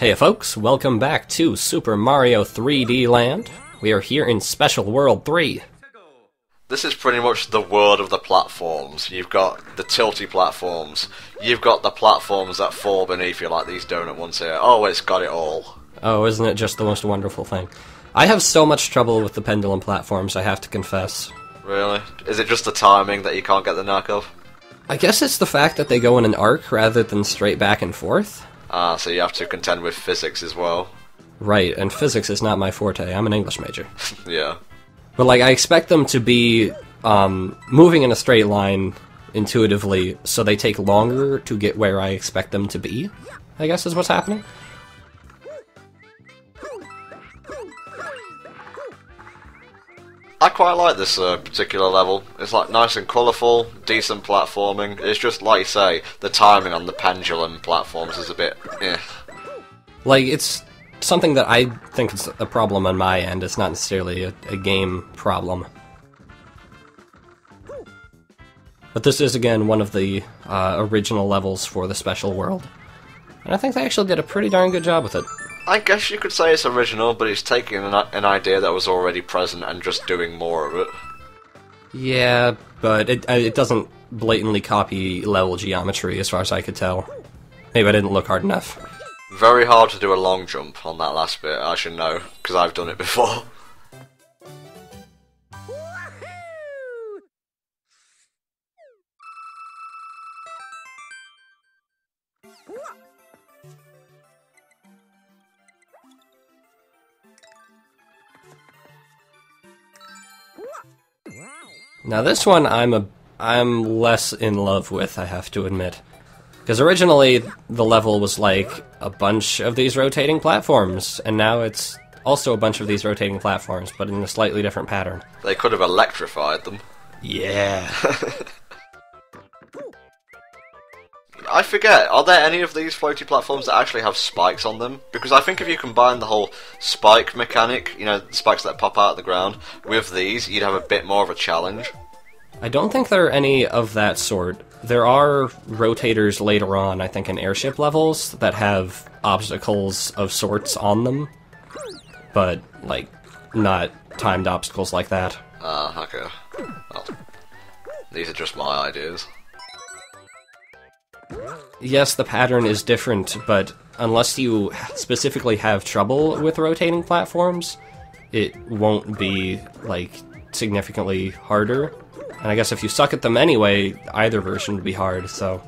Hey folks, welcome back to Super Mario 3D Land. We are here in Special World 3. This is pretty much the world of the platforms. You've got the tilty platforms. You've got the platforms that fall beneath you like these donut ones here. Oh, it's got it all. Oh, isn't it just the most wonderful thing? I have so much trouble with the pendulum platforms, I have to confess. Really? Is it just the timing that you can't get the knack of? I guess it's the fact that they go in an arc rather than straight back and forth. Ah, so you have to contend with physics as well. Right, and physics is not my forte. I'm an English major. Yeah. But, like, I expect them to be moving in a straight line intuitively, so they take longer to get where I expect them to be, I guess is what's happening. I quite like this particular level. It's like nice and colourful, decent platforming. It's just, like you say, the timing on the pendulum platforms is a bit eh. Like, it's something that I think is a problem on my end. It's not necessarily a game problem. But this is, again, one of the original levels for the Special World. And I think they actually did a pretty darn good job with it. I guess you could say it's original, but it's taking an idea that was already present and just doing more of it. Yeah, but it doesn't blatantly copy level geometry, as far as I could tell. Maybe I didn't look hard enough. Very hard to do a long jump on that last bit, I should know, because I've done it before. Now this one I'm less in love with, I have to admit. Because originally the level was like a bunch of these rotating platforms, and now it's also a bunch of these rotating platforms, but in a slightly different pattern. They could have electrified them. Yeah. I forget, are there any of these floaty platforms that actually have spikes on them? Because I think if you combine the whole spike mechanic, you know, the spikes that pop out of the ground, with these, you'd have a bit more of a challenge. I don't think there are any of that sort. There are rotators later on, I think in airship levels, that have obstacles of sorts on them. But, like, not timed obstacles like that. Ah, okay. Well, these are just my ideas. Yes, the pattern is different, but unless you specifically have trouble with rotating platforms, it won't be, like, significantly harder. And I guess if you suck at them anyway, either version would be hard, so...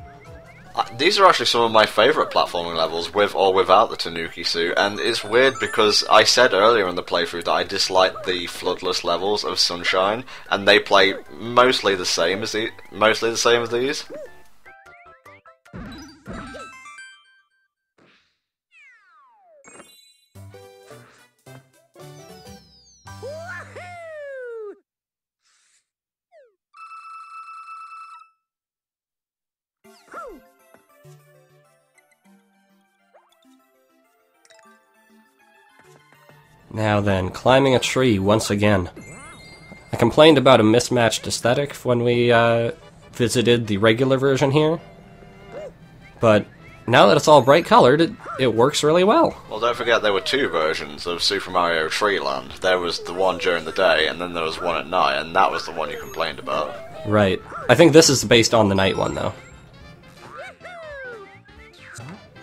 These are actually some of my favourite platforming levels, with or without the Tanooki suit, and it's weird because I said earlier in the playthrough that I disliked the floodless levels of Sunshine, and they play mostly the same as these. Now then, climbing a tree once again. I complained about a mismatched aesthetic when we visited the regular version here, but now that it's all bright colored, it works really well. Well, don't forget there were two versions of Super Mario Tree Land. There was the one during the day, and then there was one at night, and that was the one you complained about. Right. I think this is based on the night one, though.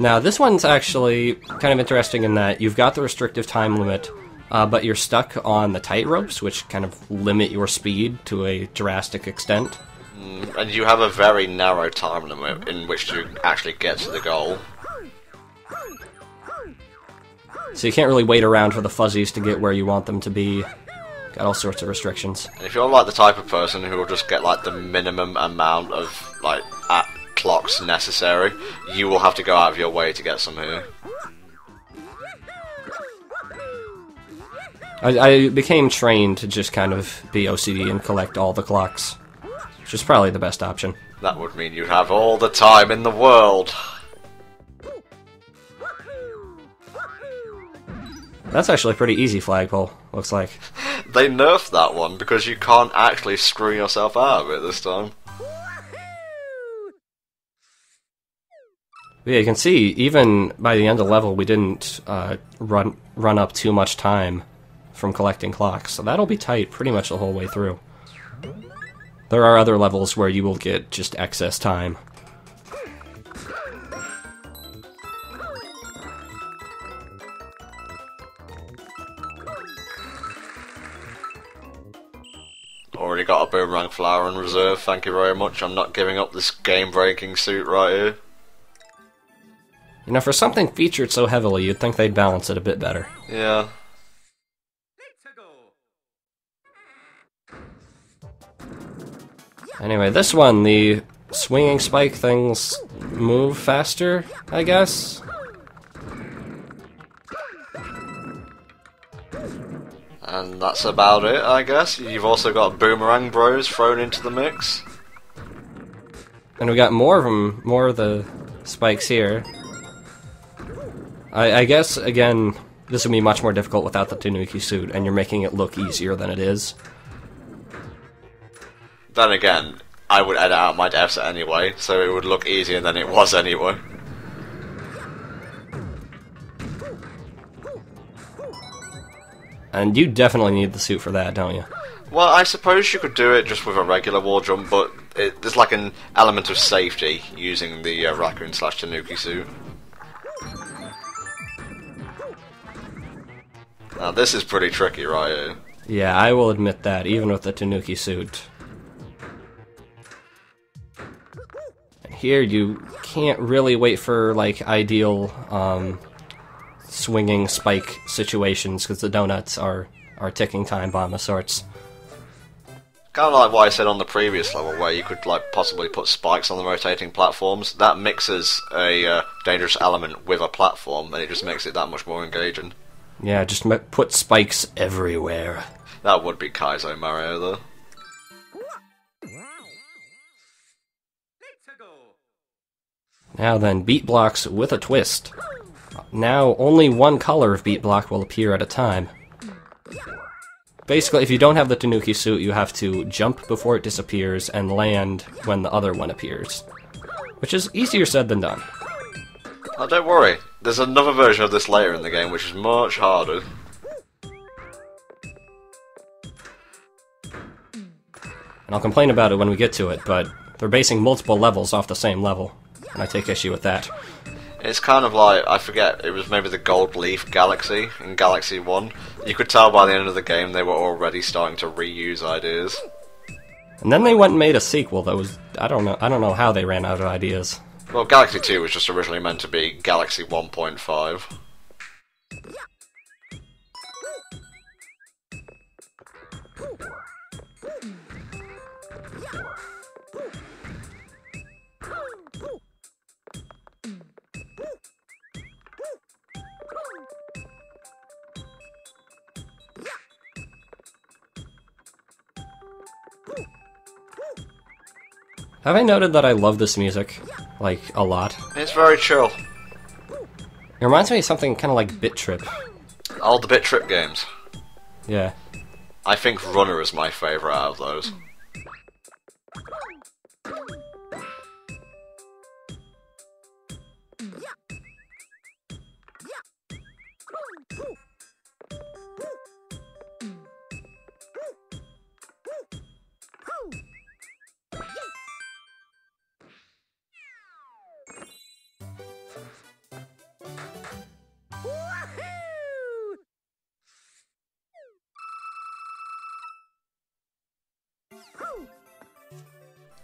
Now, this one's actually kind of interesting in that you've got the restrictive time limit, but you're stuck on the tight ropes, which kind of limit your speed to a drastic extent. And you have a very narrow time limit in which to actually get to the goal. So you can't really wait around for the fuzzies to get where you want them to be. Got all sorts of restrictions. And if you're like the type of person who will just get like the minimum amount of like clocks necessary, you will have to go out of your way to get some here. I became trained to just kind of be OCD and collect all the clocks, which is probably the best option. That would mean you'd have all the time in the world. That's actually a pretty easy flagpole, looks like. They nerfed that one because you can't actually screw yourself out of it this time. But yeah, you can see, even by the end of the level, we didn't run up too much time from collecting clocks, so that'll be tight pretty much the whole way through. There are other levels where you will get just excess time. Already got a boomerang flower in reserve, thank you very much. I'm not giving up this game-breaking suit right here. You know, for something featured so heavily, you'd think they'd balance it a bit better. Yeah. Anyway, this one, the swinging spike things move faster, I guess? And that's about it, I guess. You've also got boomerang bros thrown into the mix. And we got more of them, more of the spikes here. I guess, again, this would be much more difficult without the Tanooki suit, and you're making it look easier than it is. Then again, I would edit out my deaths anyway, so it would look easier than it was anyway. And you definitely need the suit for that, don't you? Well, I suppose you could do it just with a regular wall jump, but there's like an element of safety using the Raccoon/Tanooki suit. Now this is pretty tricky right here. Yeah, I will admit that, even with the Tanooki suit. And here you can't really wait for, like, ideal, swinging spike situations, because the donuts are ticking time bomb of sorts. Kind of like what I said on the previous level, where you could like possibly put spikes on the rotating platforms. That mixes a dangerous element with a platform, and it just makes it that much more engaging. Yeah, just put spikes everywhere. That would be Kaizo Mario, though. Now then, beat blocks with a twist. Now, only one color of beat block will appear at a time. Basically, if you don't have the Tanooki suit, you have to jump before it disappears and land when the other one appears. Which is easier said than done. Oh, don't worry. There's another version of this later in the game, which is much harder. And I'll complain about it when we get to it, but they're basing multiple levels off the same level, and I take issue with that. It's kind of like, I forget, it was maybe the Gold Leaf Galaxy in Galaxy 1. You could tell by the end of the game they were already starting to reuse ideas. And then they went and made a sequel that was, I don't know how they ran out of ideas. Well, Galaxy 2 was just originally meant to be Galaxy 1.5. Have I noted that I love this music? Like, a lot? It's very chill. It reminds me of something kind of like Bit Trip. All the Bit Trip games. Yeah. I think Runner is my favourite out of those.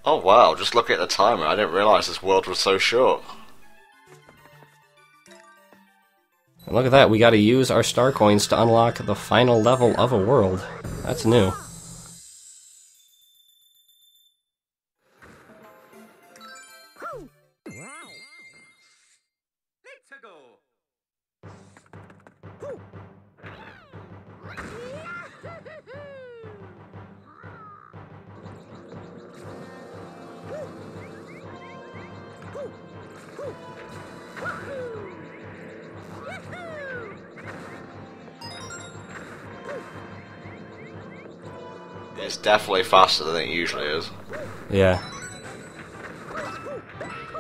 Oh wow, just look at the timer, I didn't realise this world was so short. And look at that, we gotta use our star coins to unlock the final level of a world. That's new. It's definitely faster than it usually is. Yeah.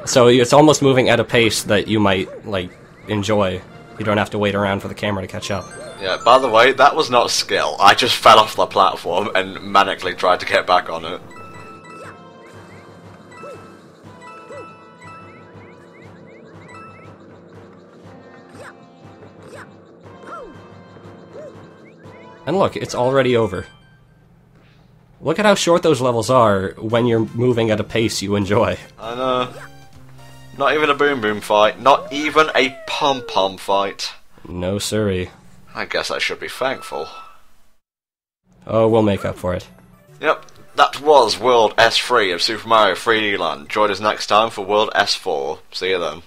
So it's almost moving at a pace that you might, like, enjoy. You don't have to wait around for the camera to catch up. Yeah, by the way, that was not skill. I just fell off the platform and manically tried to get back on it. And look, it's already over. Look at how short those levels are when you're moving at a pace you enjoy. I know. Not even a boom boom fight. Not even a pom pom fight. No siree. I guess I should be thankful. Oh, we'll make up for it. Yep, that was World S3 of Super Mario 3D Land. Join us next time for World S4. See you then.